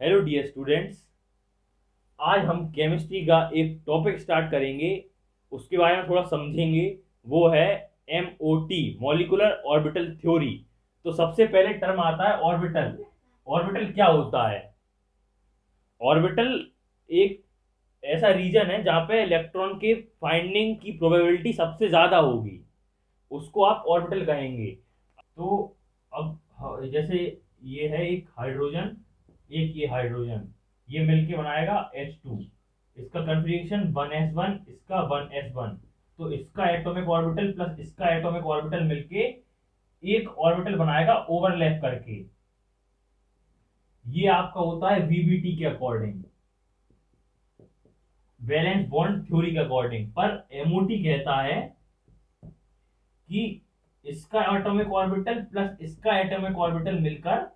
Hello dear students. आज हम chemistry का एक टॉपिक स्टार्ट करेंगे, उसके बारे में थोड़ा समझेंगे। वो है MOT, मॉलिक्यूलर ऑर्बिटल थ्योरी। तो सबसे पहले टर्म आता है ऑर्बिटल। ऑर्बिटल क्या होता है? ऑर्बिटल एक ऐसा रीजन है जहाँ पे इलेक्ट्रॉन के फाइंडिंग की प्रोबेबिलिटी सबसे ज्यादा होगी, उसको आप ऑर्बिटल कहेंगे। तो अब जैसे ये है एक हाइड्रोजन, एक ये हाइड्रोजन, ये मिलके बनाएगा H2। इसका कन्फिग्रेशन 1s1, इसका 1s1। तो इसका एटॉमिक ऑर्बिटल प्लस इसका एटॉमिक ऑर्बिटल मिलके एक ऑर्बिटल बनाएगा ओवरलैप करके। ये आपका होता है VBT के अकॉर्डिंग, वैलेंस बॉन्ड थ्योरी के अकॉर्डिंग। पर MOT कहता है कि इसका एटॉमिक ऑर्बिटल प्लस इसका एटॉमिक ऑर्बिटल मिलकर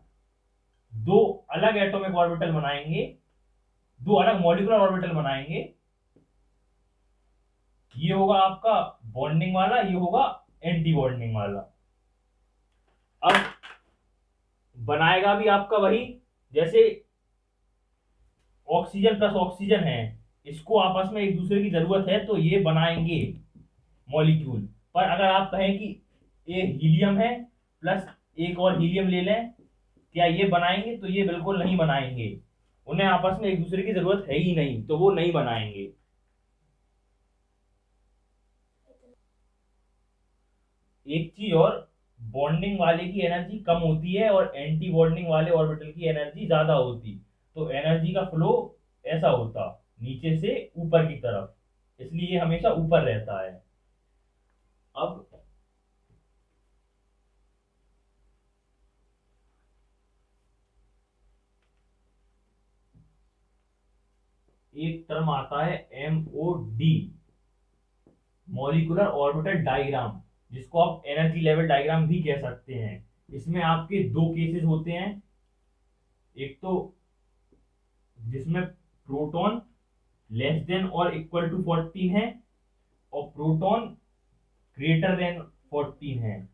दो अलग एटॉमिक ऑर्बिटल बनाएंगे, दो अलग मॉलिक्यूलर ऑर्बिटल बनाएंगे। ये होगा आपका बॉन्डिंग वाला, ये होगा एंटी बॉन्डिंग वाला। अब बनाएगा भी आपका वही, जैसे ऑक्सीजन प्लस ऑक्सीजन है, इसको आपस में एक दूसरे की जरूरत है तो ये बनाएंगे मॉलिक्यूल। पर अगर आप कहें कि ये हीलियम है प्लस एक और हीलियम ले लें, क्या ये बनाएंगे? तो ये बिल्कुल नहीं बनाएंगे। उन्हें आपस में एक दूसरे की जरूरत है ही नहीं, तो वो नहीं बनाएंगे। एक चीज और, बॉन्डिंग वाले की एनर्जी कम होती है और एंटी बॉन्डिंग वाले ऑर्बिटल की एनर्जी ज्यादा होती। तो एनर्जी का फ्लो ऐसा होता, नीचे से ऊपर की तरफ, इसलिए ये हमेशा ऊपर रहता है। अब एक टर्म आता है MOD, मॉलिक्यूलर ऑर्बिटल डायग्राम, जिसको आप एनर्जी लेवल डायग्राम भी कह सकते हैं। इसमें आपके दो केसेस होते हैं। एक तो जिसमें प्रोटॉन लेस देन और इक्वल टू 14 है और प्रोटॉन ग्रेटर देन 14 है।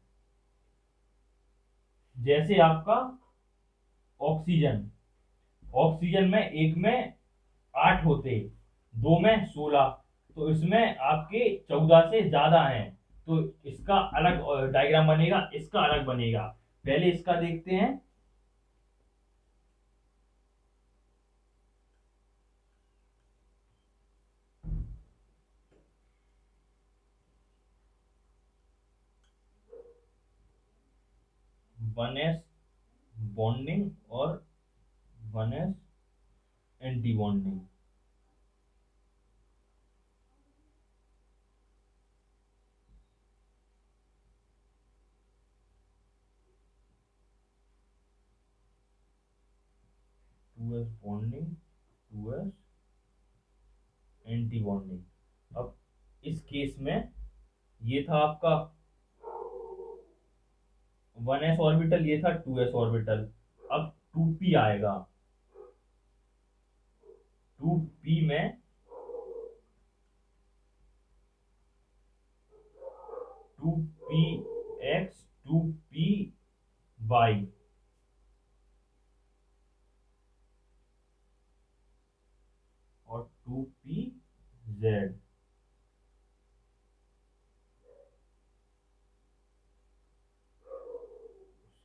जैसे आपका ऑक्सीजन, ऑक्सीजन में एक में 8 होते, दो में 16, तो इसमें आपके 14 से ज्यादा हैं। तो इसका अलग डायग्राम बनेगा, इसका अलग बनेगा। पहले इसका देखते हैं। 1s बॉन्डिंग और 1s anti bonding. 2s bonding, 2s anti bonding. अब इस केस में ये था आपका 1s ऑर्बिटल, ये था 2s ऑर्बिटल। अब 2p आएगा, 2p में 2px 2py और 2pz।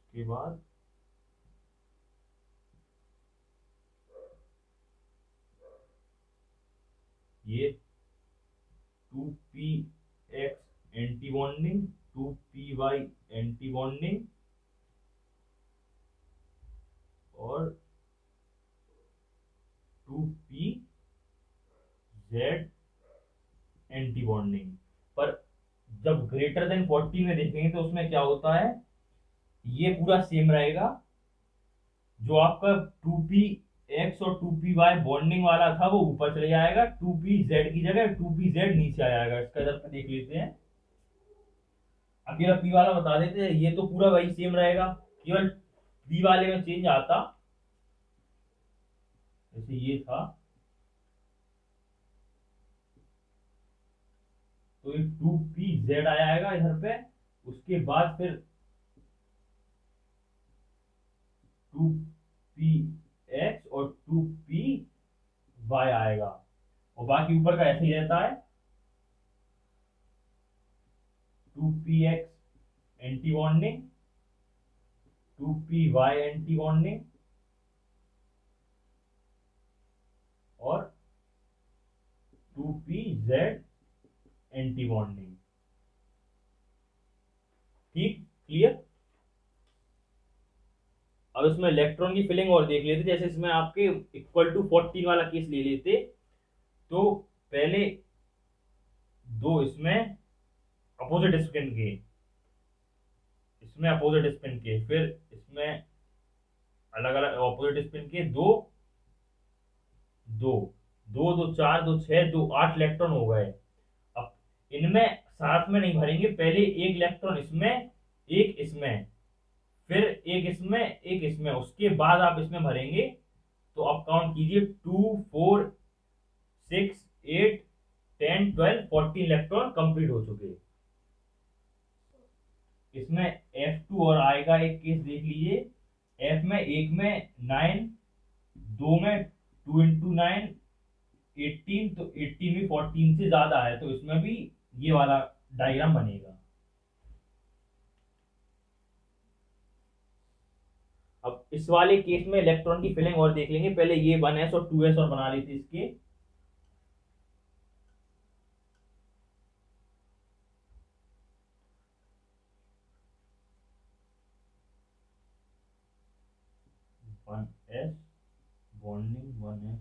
उसके बाद ये 2px anti bonding, 2py anti bonding और 2pz एंटी बॉन्डिंग। पर जब ग्रेटर देन 40 में देखेंगे तो उसमें क्या होता है, ये पूरा सेम रहेगा। जो आपका 2px और 2py बॉन्डिंग वाला था वो ऊपर चले जाएगा, 2pz की जगह 2pz नीचे आ जाएगा। इसका इधर देख लेते हैं, अकेला p वाला बता देते हैं। ये तो पूरा वही सेम रहेगा, केवल p वाले में चेंज आता। जैसे ये था, तो ये 2pz आ जाएगा इधर पे। उसके बाद फिर 2p एक्स और 2p y आएगा, और बाकी ऊपर का ऐसे ही रहता है, 2px anti bonding, 2py anti bonding और 2pz एंटी बॉन्डिंग। ठीक, क्लियर। अब इसमें इलेक्ट्रॉन की फिलिंग और देख लेते, जैसे इसमें आपके इक्वल टू 14 वाला केस ले लेते, तो पहले दो इसमें अपोजिट स्पिन के, इसमें अपोजिट स्पिन के, फिर इसमें अलग अलग अपोजिट स्पिन के दो दो दो दो 4 2 6 2 8 इलेक्ट्रॉन हो गए। अब इनमें साथ में नहीं भरेंगे, पहले एक इलेक्ट्रॉन इसमें, एक इसमें, फिर एक इसमें, एक इसमें, उसके बाद आप इसमें भरेंगे। तो अब काउंट कीजिए, 2 4 6 8 10 12 14 इलेक्ट्रॉन कंप्लीट हो चुके। इसमें F2 और I का एक केस देख लीजिए, F में एक में 9, दो में 2 इंटू 9 18, तो 18 भी 14 से ज्यादा है, तो इसमें भी ये वाला डायग्राम बनेगा। अब इस वाले केस में इलेक्ट्रॉन की फिलिंग और देख लेंगे, पहले ये 1s और 2s और बना लेते इसके। One S bonding, 1s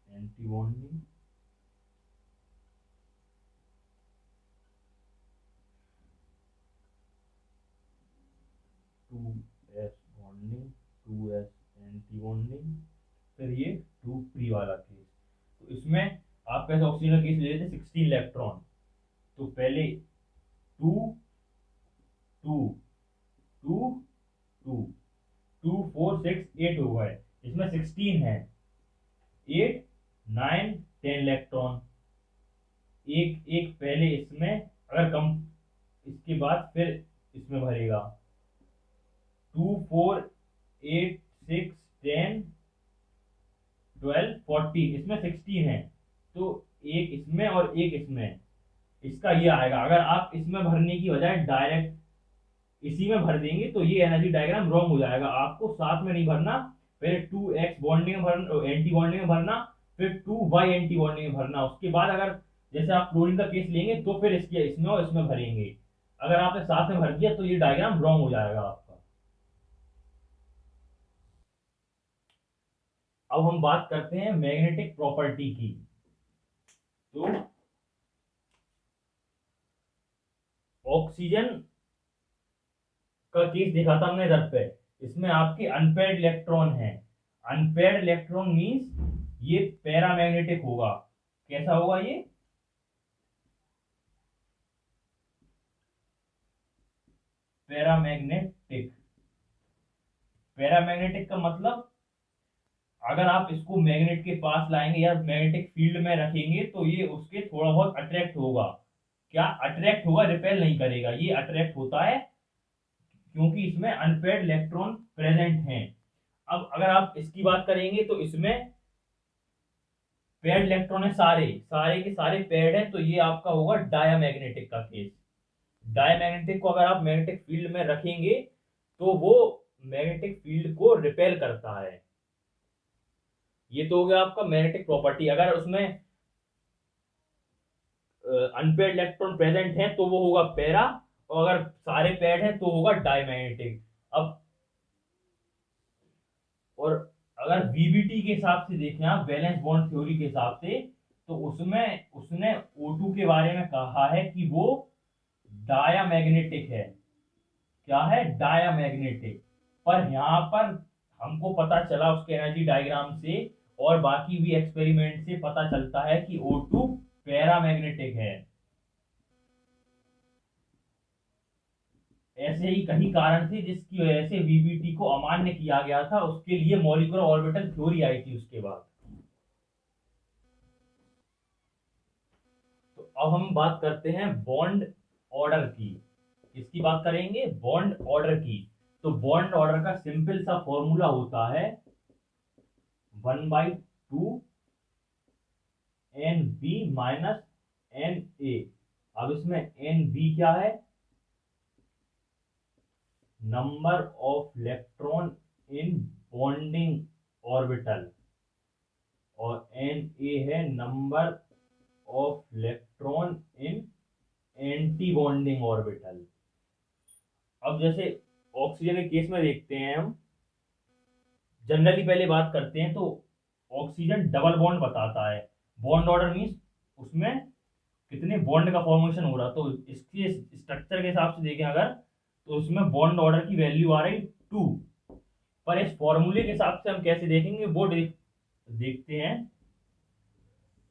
anti bonding, two S bonding, 2s anti bonding, फिर ये 2p वाला केस। तो इसमें आप कैसे ऑक्सीजन का केस ले लेते 16 इलेक्ट्रॉन, तो पहले 2 2 2 2 2 4 6 8 हो गए, इसमें 16 है, 8 9 10 इलेक्ट्रॉन, एक एक पहले इसमें, अगर कम, इसके बाद फिर इसमें भरेगा 2 4 8 6 10 12 14, इसमें 16 है, तो एक इसमें और एक इसमें, इसका ये आएगा। अगर आप इसमें भरने की बजाय डायरेक्ट इसी में भर देंगे तो ये एनर्जी डायग्राम रॉन्ग हो जाएगा, आपको साथ में नहीं भरना, पहले 2x बॉन्डिंग में भरना, एंटी बॉन्डिंग में भरना, फिर 2y एंटी बॉन्डिंग में भरना, उसके बाद अगर जैसे आप क्लोरीन का केस लेंगे तो फिर इसके इसमें और इसमें भरेंगे। अगर आपने साथ में भर दिया तो ये डायग्राम रॉन्ग हो जाएगा आपका। अब हम बात करते हैं मैग्नेटिक प्रॉपर्टी की। तो ऑक्सीजन का केस देखा था हमने इधर पे, इसमें आपके अनपेयर्ड इलेक्ट्रॉन है। अनपेयर्ड इलेक्ट्रॉन मींस ये पैरामैग्नेटिक होगा। कैसा होगा ये? पैरामैग्नेटिक। पैरामैग्नेटिक का मतलब अगर आप इसको मैग्नेट के पास लाएंगे या मैग्नेटिक फील्ड में रखेंगे तो ये उसके थोड़ा बहुत अट्रैक्ट होगा। क्या अट्रैक्ट होगा, रिपेल नहीं करेगा। ये अट्रैक्ट होता है क्योंकि इसमें अनपेयर्ड इलेक्ट्रॉन प्रेजेंट हैं। अब अगर आप इसकी बात करेंगे तो इसमें पेयर्ड इलेक्ट्रॉन है, सारे सारे के सारे पेयर्ड है, तो ये आपका होगा डायामैग्नेटिक का केस। डायामैग्नेटिक को अगर आप मैग्नेटिक फील्ड में रखेंगे तो वो मैग्नेटिक फील्ड को रिपेल करता है। ये तो हो गया आपका मैग्नेटिक प्रॉपर्टी। अगर उसमें अनपेयर्ड इलेक्ट्रॉन प्रेजेंट है तो वो होगा पैरा, और अगर सारे पेयर्ड हैं तो होगा डायमैग्नेटिक। अब और अगर वीबीटी के हिसाब से देखें आप, वैलेंस बॉन्ड थ्योरी के हिसाब से, तो उसमें उसने O2 के बारे में कहा है कि वो डायामैग्नेटिक है। क्या है? डायामैग्नेटिक। पर यहाँ पर हमको पता चला उसके एनर्जी डायग्राम से और बाकी भी एक्सपेरिमेंट से पता चलता है कि O2 पैरामैग्नेटिक है। ऐसे ही कई कारण थे जिसकी वजह से वीबीटी को अमान्य किया गया था, उसके लिए मॉलिक्यूलर ऑर्बिटल थ्योरी आई थी उसके बाद। तो अब हम बात करते हैं बॉन्ड ऑर्डर की। इसकी बात करेंगे बॉन्ड ऑर्डर की। तो बॉन्ड ऑर्डर का सिंपल सा फॉर्मूला होता है 1/2 N B minus N A. अब इसमें एन बी क्या है, number of electron in bonding orbital, और एन ए है number of electron in anti bonding orbital. अब जैसे ऑक्सीजन के केस में देखते हैं हम, जनरली पहले बात करते हैं तो ऑक्सीजन डबल बॉन्ड बताता है। बॉन्ड ऑर्डर मीन्स उसमें कितने बॉन्ड का फॉर्मेशन हो रहा, तो इसके स्ट्रक्चर के हिसाब से देखें अगर, तो उसमें बॉन्ड ऑर्डर की वैल्यू आ रही 2। पर इस फॉर्मूले के हिसाब से हम कैसे देखेंगे वो देखते हैं।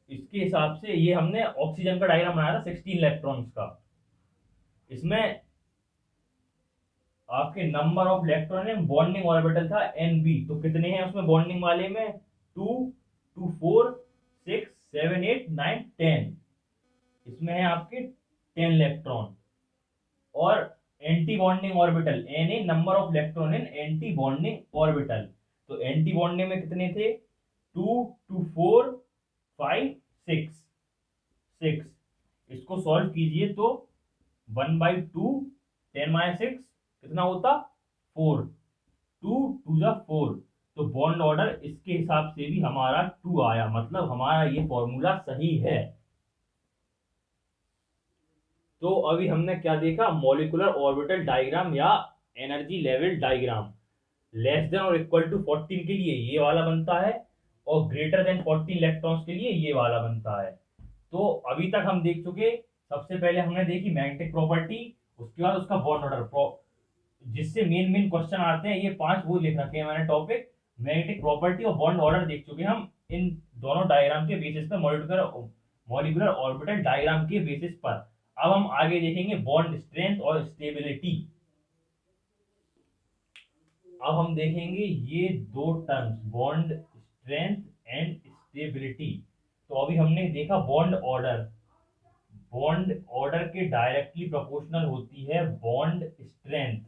इसके हिसाब से ये हमने ऑक्सीजन का डायग्राम बनाया था 16 इलेक्ट्रॉन्स का। इसमें आपके नंबर ऑफ इलेक्ट्रॉन है बॉन्डिंग ऑर्बिटल था एन बी, तो कितने हैं उसमें बॉन्डिंग वाले में, 2 2 4 6 7 8 9 10। इसमें है आपके 10 इलेक्ट्रॉन। और anti bonding orbital N A number of electron in anti bonding orbital, तो एंटी बॉन्डिंग में कितने थे, 2 2 4 5 6 6। इसको सॉल्व कीजिए तो 1/2 10 - 6 कितना होता, 4। 2 2 4, तो बॉन्ड ऑर्डर इसके हिसाब से भी हमारा 2 आया, मतलब हमारा ये फॉर्मूला सही है। तो अभी हमने क्या देखा, मॉलिक्यूलर ऑर्बिटल डायग्राम या energy level diagram. Less than और इक्वल टू 14 के लिए ये वाला बनता है, और ग्रेटर देन 14 इलेक्ट्रॉन्स के लिए ये वाला बनता है। तो अभी तक हम देख चुके, सबसे पहले हमने देखी मैग्नेटिक प्रॉपर्टी, उसके बाद उसका बॉन्ड ऑर्डर, जिससे मेन मेन क्वेश्चन आते हैं, ये 5 वो लिख रखे हैं मैंने टॉपिक। मैग्नेटिक प्रॉपर्टी और बॉन्ड ऑर्डर देख चुके हम इन दोनों डायग्राम के बेसिस पर, मॉलिक्यूलर ऑर्बिटल डायग्राम के बेसिस पर। अब हम आगे देखेंगे बॉन्ड स्ट्रेंथ और स्टेबिलिटी। अब हम देखेंगे ये दो terms, bond strength and stability. तो अभी हमने देखा बॉन्ड ऑर्डर, बॉन्ड ऑर्डर के डायरेक्टली प्रोपोर्शनल होती है बॉन्ड स्ट्रेंथ।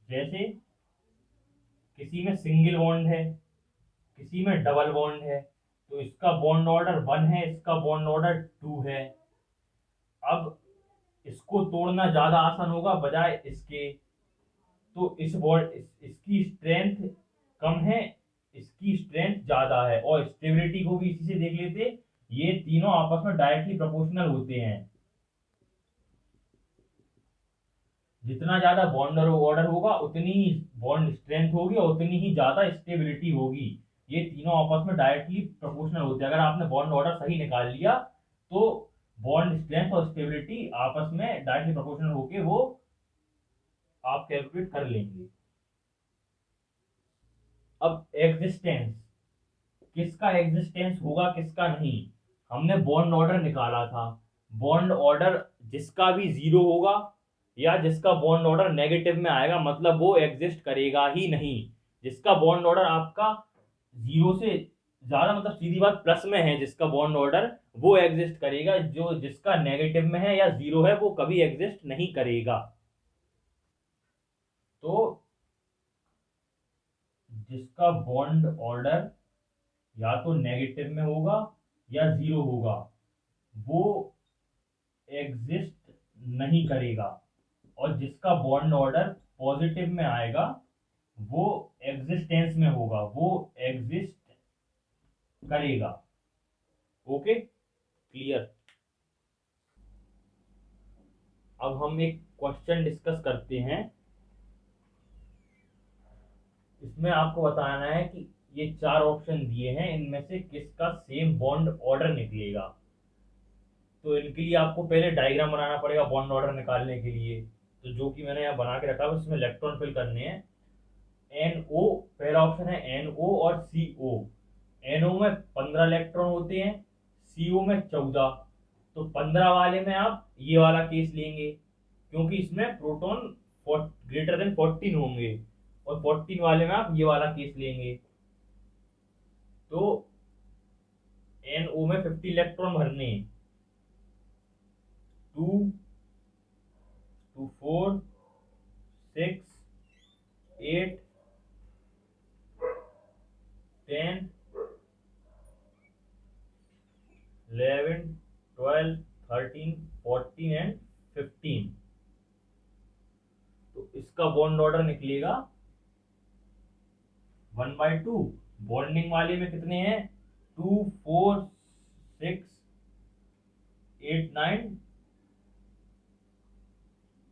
जैसे किसी में सिंगल बॉन्ड है, किसी में डबल बॉन्ड है, तो इसका बॉन्ड ऑर्डर 1 है, इसका बॉन्ड ऑर्डर 2 है। अब इसको तोड़ना ज्यादा आसान होगा बजाय इसके, तो इसकी स्ट्रेंथ कम है, इसकी स्ट्रेंथ ज्यादा है। और स्टेबिलिटी को भी इसी से देख लेते, ये तीनों आपस में डायरेक्टली प्रोपोर्शनल होते हैं। जितना ज्यादा बॉन्ड ऑर्डर होगा उतनी ही बॉन्ड स्ट्रेंथ होगी और उतनी ही ज्यादा स्टेबिलिटी होगी। ये तीनों आपस में डायरेक्टली प्रोपोर्शनल होते हैं। अगर आपने बॉन्ड ऑर्डर सही निकाल लिया तो बॉन्ड स्ट्रेंथ और स्टेबिलिटी आपस में डायरेक्टली प्रोपोर्शनल होके वो आप कैलकुलेट कर लेंगे। अब एग्जिस्टेंस, किसका एग्जिस्टेंस होगा किसका नहीं, हमने बॉन्ड ऑर्डर निकाला था। बॉन्ड ऑर्डर जिसका भी 0 होगा या जिसका बॉन्ड ऑर्डर नेगेटिव में आएगा, मतलब वो एग्जिस्ट करेगा ही नहीं। जिसका बॉन्ड ऑर्डर आपका 0 से ज्यादा, मतलब सीधी बात प्लस में है, जिसका बॉन्ड ऑर्डर वो एग्जिस्ट करेगा। जो जिसका नेगेटिव में है या 0 है वो कभी एग्जिस्ट नहीं करेगा। तो जिसका बॉन्ड ऑर्डर या तो नेगेटिव में होगा या 0 होगा वो एग्जिस्ट नहीं करेगा, और जिसका बॉन्ड ऑर्डर पॉजिटिव में आएगा वो एग्जिस्टेंस में होगा, वो एग्जिस्ट करेगा। Okay, clear. अब हम एक क्वेश्चन डिस्कस करते हैं। इसमें आपको बताना है कि ये 4 ऑप्शन दिए हैं, इनमें से किसका सेम बॉन्ड ऑर्डर निकलेगा। तो इनके लिए आपको पहले डायग्राम बनाना पड़ेगा बॉन्ड ऑर्डर निकालने के लिए, तो जो कि मैंने यहाँ बना के रखा है, उसमें इलेक्ट्रॉन फिल करने हैं। NO पहला ऑप्शन है, NO और CO। NO में 15 इलेक्ट्रॉन होते हैं, CO में 14। तो 15 वाले में आप ये वाला केस लेंगे, क्योंकि इसमें प्रोटॉन ग्रेटर देन 14 होंगे, और 14 वाले में आप ये वाला केस लेंगे। तो NO में 50 इलेक्ट्रॉन भरने, 2 2 4 6 8 14 एंड 15। तो इसका बॉन्ड ऑर्डर निकलेगा 1/2। बॉन्डिंग वाले में कितने हैं? 2 4 6 8 9,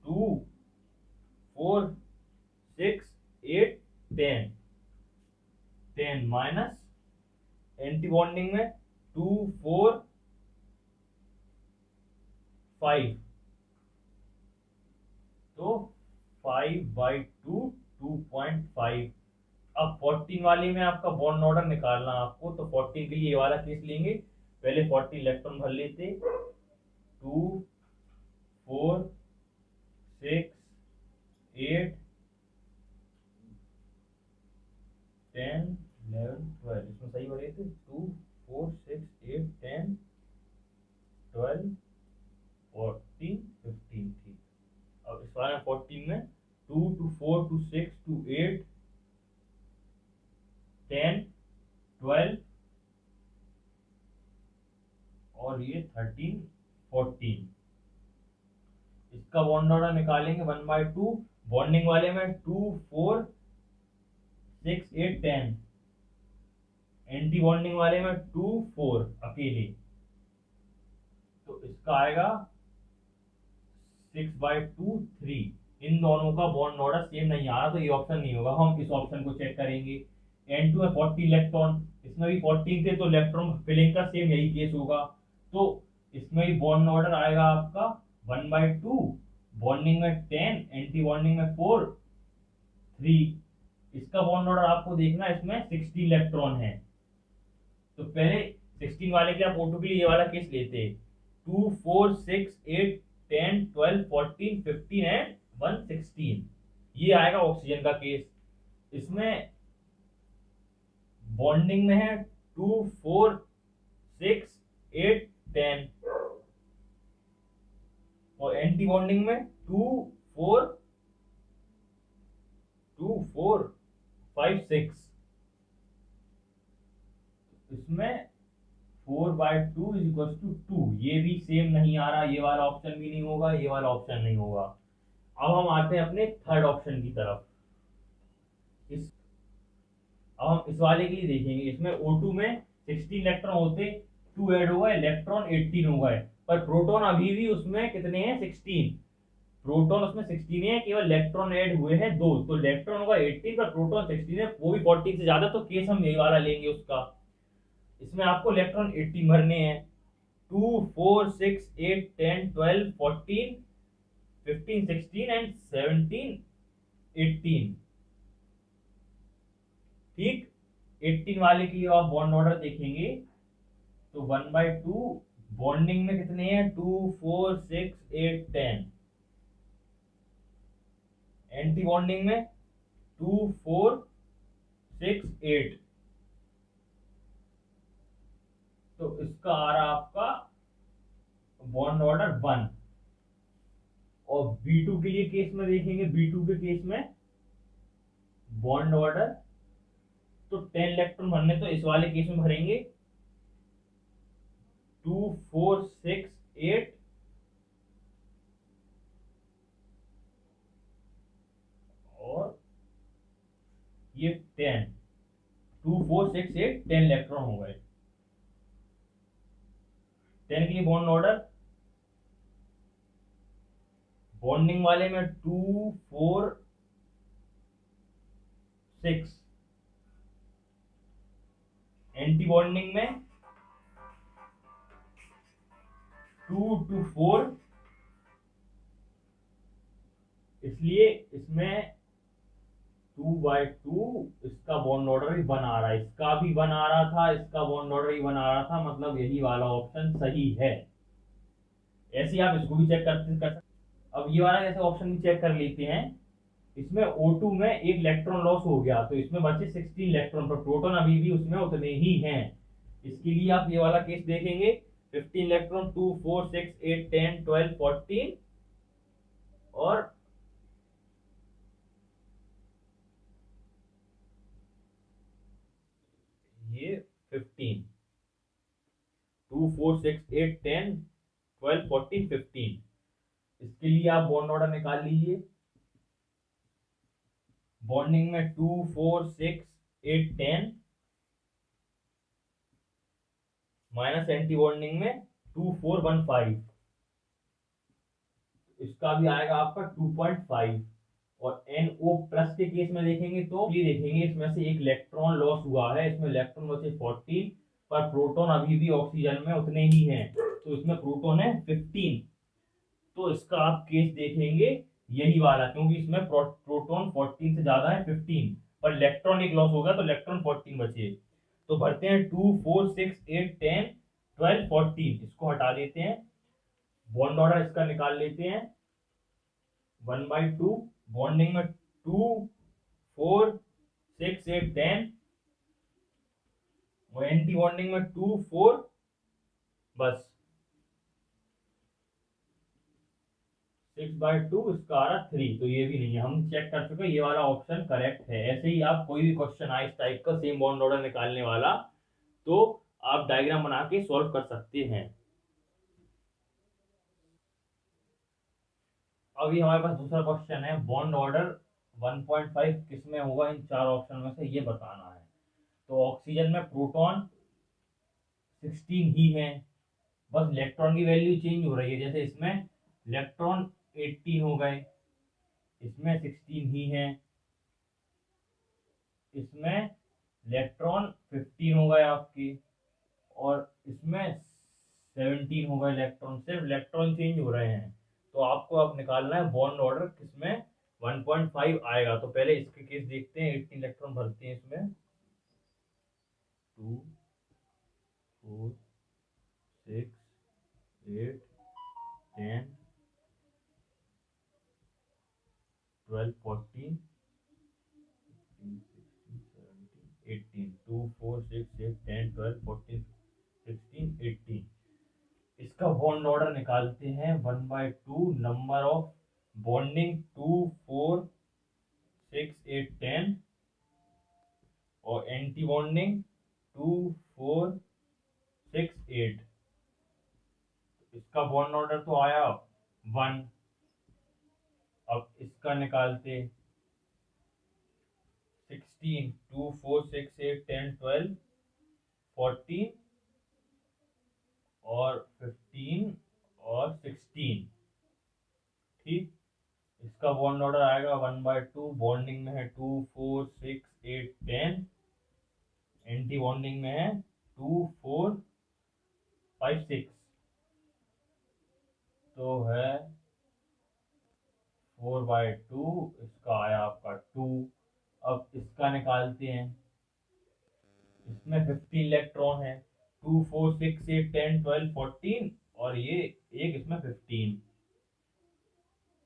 2 4 6 8 10। 10 माइनस एंटी बॉन्डिंग में 2 4 5, तो 5/2 2.5। अब 14 वाले में आपका बॉन्ड ऑर्डर निकालना आपको, तो 14 के लिए ये वाला केस लेंगे। पहले 14 इलेक्ट्रॉन भर लेते। 2 4 6 8 10 11 12, इसमें सही हो रहे थे। 2 4 6 8 10 12 14 15, ठीक। अब इस वाले 14 में 2 2 4 2 6 2 8 10 12 और ये 13 14। इसका बॉन्ड ऑर्डर निकालेंगे 1/2। बॉन्डिंग वाले में 2 4 6 8 10। एंटी बॉन्डिंग वाले में 2 4 अकेले। तो इसका आएगा 6/2 3। इन दोनों का बॉन्ड ऑर्डर सेम नहीं आ रहा, तो ये ऑप्शन नहीं होगा। हम इस ऑप्शन को चेक करेंगे। N2 है 40 इलेक्ट्रॉन, इसमें भी 14 थे, तो इलेक्ट्रॉन फिलिंग का सेम यही केस होगा। तो इसमें भी बॉन्ड ऑर्डर आएगा आपका 1/2। बॉन्डिंग में 10, एंटी बॉन्डिंग में 4 3। इसका बॉन्ड ऑर्डर आपको देखना है, इसमें 60 इलेक्ट्रॉन है। तो पहले 16 वाले के आप O2 के लिए ये वाला केस लेते। 2 4 6 8 10 12 14 15 एंड 116। ये आएगा ऑक्सीजन का केस। इसमें बॉन्डिंग में है 2 4 6 8 10 और एंटी बॉन्डिंग में 2 4 5 6। इसमें 4/2 = 2। ये भी सेम नहीं आ रहा, ये वाला ऑप्शन भी नहीं होगा, ये वाला ऑप्शन नहीं होगा। अब हम आते हैं अपने थर्ड ऑप्शन की तरफ। इस अब हम इस वाले के लिए देखेंगे। इसमें O2 में 16 इलेक्ट्रॉन होते, 2 ऐड होगा, इलेक्ट्रॉन 18 हो गए, पर प्रोटॉन अभी भी उसमें कितने हैं? 16। प्रोटॉन उसमें 16 है, केवल इलेक्ट्रॉन ऐड हुए हैं 2, तो इलेक्ट्रॉन होगा 18 पर प्रोटॉन 16 है, वो भी 14 से ज्यादा। तो केस हम यही वाला लेंगे उसका। इसमें आपको इलेक्ट्रॉन 18 भरने हैं। 2 4 6 8 10 12 14 15 16 एंड 17 18, ठीक। 18 वाले की आप बॉन्ड ऑर्डर देखेंगे तो 1/2। बॉन्डिंग में कितने हैं? 2 4 6 8 10। एंटी बॉन्डिंग में 2 4 6 8। तो इसका आ रहा आपका बॉन्ड ऑर्डर 1। और B2 के लिए केस में देखेंगे। B2 के केस में बॉन्ड ऑर्डर तो 10 इलेक्ट्रॉन भरने, तो इस वाले केस में भरेंगे 2 4 6 8 और ये 10। 2 4 6 8 10 इलेक्ट्रॉन हो गए। 10 के लिए बॉन्ड ऑर्डर, बॉन्डिंग वाले में 2 4 6। एंटी बॉन्डिंग में 2 2 4। इसलिए इसमें 2/2 इसका बॉन्ड ऑर्डर भी 1 आ रहा है, इसका भी 1 आ रहा था, इसका बॉन्ड ऑर्डर भी 1 आ रहा था, मतलब यही वाला ऑप्शन सही है। ऐसे ही आप इसको भी चेक कर सकते। अब ये वाला जैसे ऑप्शन भी चेक कर लेते हैं। इसमें O2 में एक इलेक्ट्रॉन लॉस हो गया, तो इसमें बचे 16 इलेक्ट्रॉन, पर प्रोटॉन अभी भी उसमें उतने ही हैं। इसके लिए आप ये वाला केस देखेंगे। 15 इलेक्ट्रॉन 2 4 6 8 10 12 14 और ये 15। 2 4 6 8 10 12 14 15। इसके लिए आप बॉन्ड ऑर्डर निकाल लीजिए। बॉन्डिंग में 2 4 6 8 10 माइनस एंटी बॉन्डिंग में 2 4 1 5, इसका भी आएगा आपका 2.5। और NO प्लस के केस में देखेंगे तो ये देखेंगे इसमें से एक इलेक्ट्रॉन लॉस हुआ है, इसमें इलेक्ट्रॉन बचे 14, पर प्रोटॉन अभी भी ऑक्सीजन में उतने ही हैं, तो इसमें प्रोटॉन है 15। तो इसका आप केस देखेंगे यही वाला, क्योंकि इसमें प्रोटॉन 14 से ज्यादा है 15, पर इलेक्ट्रॉन एक लॉस होगा तो इलेक्ट्रॉन 14 बचे। तो भरते हैं 2 4 6 8 10 12 14, इसको हटा देते हैं। बॉन्ड ऑर्डर इसका निकाल लेते हैं 1/2। बॉन्डिंग में 2 4 6 8 10 और एंटी बॉन्डिंग में 2 4, बस 6/2, इसका आ रहा 3। तो ये भी नहीं है, हम चेक कर चुके, ये वाला ऑप्शन करेक्ट है। ऐसे ही आप कोई भी क्वेश्चन आए इस टाइप का सेम बॉन्ड ऑर्डर निकालने वाला, तो आप डायग्राम बना के सॉल्व कर सकते हैं। अभी हमारे पास दूसरा क्वेश्चन है, बॉन्ड ऑर्डर 1.5 किस में होगा, इन चार ऑप्शन में से ये बताना है। तो ऑक्सीजन में प्रोटॉन 16 ही है, बस इलेक्ट्रॉन की वैल्यू चेंज हो रही है। जैसे इसमें इलेक्ट्रॉन 18 हो गए, इसमें 16 ही है, इसमें इलेक्ट्रॉन 15 हो गए आपके, और इसमें 17 हो गए इलेक्ट्रॉन, सिर्फ इलेक्ट्रॉन चेंज हो रहे हैं। तो आपको अब निकालना है बॉन्ड ऑर्डर किसमें 1.5 आएगा। तो पहले इसके केस देखते हैं, 18 इलेक्ट्रॉन भरते हैं इसमें, 2 4 6 8 10 12 14 18, 2 4 6 8 10 12 14 16 18। इसका बॉन्ड ऑर्डर निकालते हैं 1/2, नंबर ऑफ बॉन्डिंग 2 4 6 8 10 और एंटी बॉन्डिंग 2 4 6 8। इसका बॉन्ड ऑर्डर तो आया 1। अब इसका निकालते 16, 2 4 6 8 10 12 14 और 15 और 16, ठीक। इसका बॉन्ड ऑर्डर आएगा 1/2, बॉन्डिंग में है 2 4 6 8 10, एंटी बॉन्डिंग में है 2 4 5 6, तो है 4/2, इसका आया आपका 2। अब इसका निकालते हैं, इसमें 15 इलेक्ट्रॉन है, 2 4 6 8 10 12 14 और ये एक इसमें 15,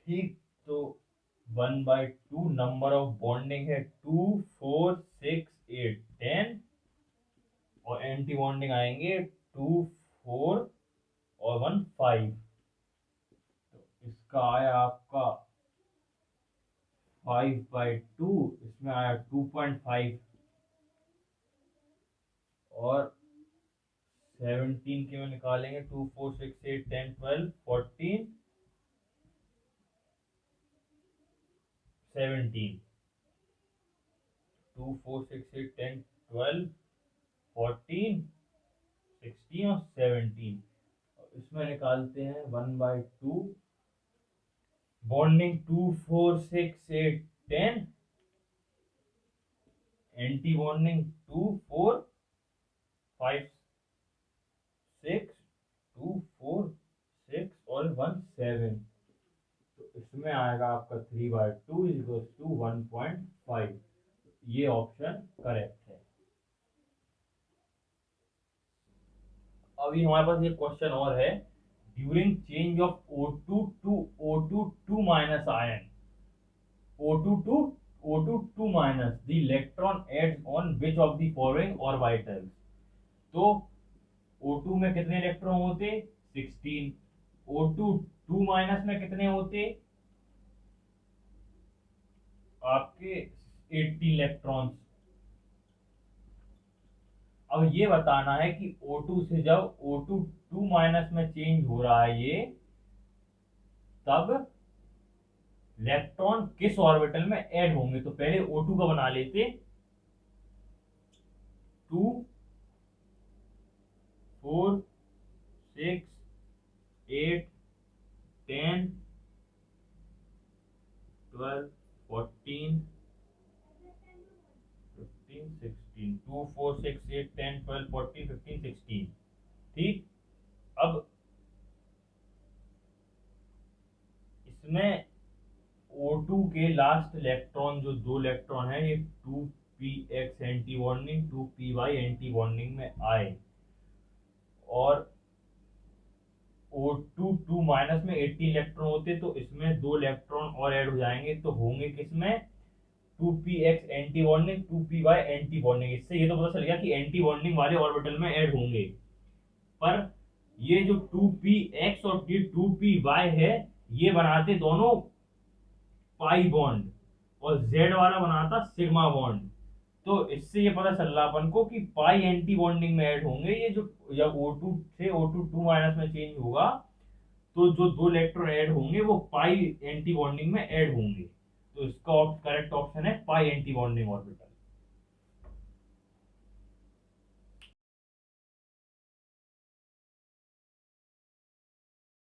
ठीक। तो 1/2, नंबर ऑफ बॉन्डिंग है 2 4 6 8 10 और एंटी बॉन्डिंग आएंगे 2 4 और 1 5। तो इसका आया आपका 5/2, इसमें आया 2.5 और 17 के में निकालेंगे 2 4 6 8 10 12 14 17, 2 4 6 8 10 12 14 16 और 17। इसमें निकालते हैं 1/2, बॉन्डिंग 2 4 6 8 10, एंटी बॉन्डिंग 2 4 5 6 2 4 6 और 1 7। तो इसमें आएगा आपका 3/2 इक्वल्स टू 1.5। ये ऑप्शन करेक्ट है। अभी हमारे पास एक क्वेश्चन और है, during change of O2 to O2 2 minus ion, O2 to O2 2 minus, the electron adds on which of the following orbitals. तो O2 में कितने इलेक्ट्रॉन होते 16, O2 2 माइनस में कितने होते आपके 18 इलेक्ट्रॉन्स। अब ये बताना है कि O2 से जब O2 2 माइनस में चेंज हो रहा है ये, तब इलेक्ट्रॉन किस ऑर्बिटल में ऐड होंगे। तो पहले O2 का बना लेते, 2 4 6 8 10 12 14 15 16, 2 4 6 8 10 12 14 15 16। ठीक, अब इसमें O2 के लास्ट इलेक्ट्रॉन जो दो इलेक्ट्रॉन है ये 2px anti bonding 2py anti bonding में आए और O2 2 माइनस में 18 इलेक्ट्रॉन होते, तो इसमें दो इलेक्ट्रॉन और ऐड हो जाएंगे, तो होंगे किसमें 2px anti bonding 2py anti bonding. इससे ये तो पता चल गया कि एंटी बॉन्डिंग वाले ऑर्बिटल में ऐड होंगे। पर ये जो 2px और 2py है ये बनाते दोनों पाई बॉन्ड और Z वाला बनाता सिग्मा बॉन्ड। तो इससे ये पता चल रहा अपन को कि पाई एंटी बॉन्डिंग में ऐड होंगे ये जो, जब O2 से O2 2 माइनस में चेंज होगा तो जो दो इलेक्ट्रॉन ऐड होंगे वो पाई एंटी बॉन्डिंग में ऐड होंगे। तो इसका करेक्ट ऑप्शन है पाई एंटी बॉन्डिंग ऑर्बिटल।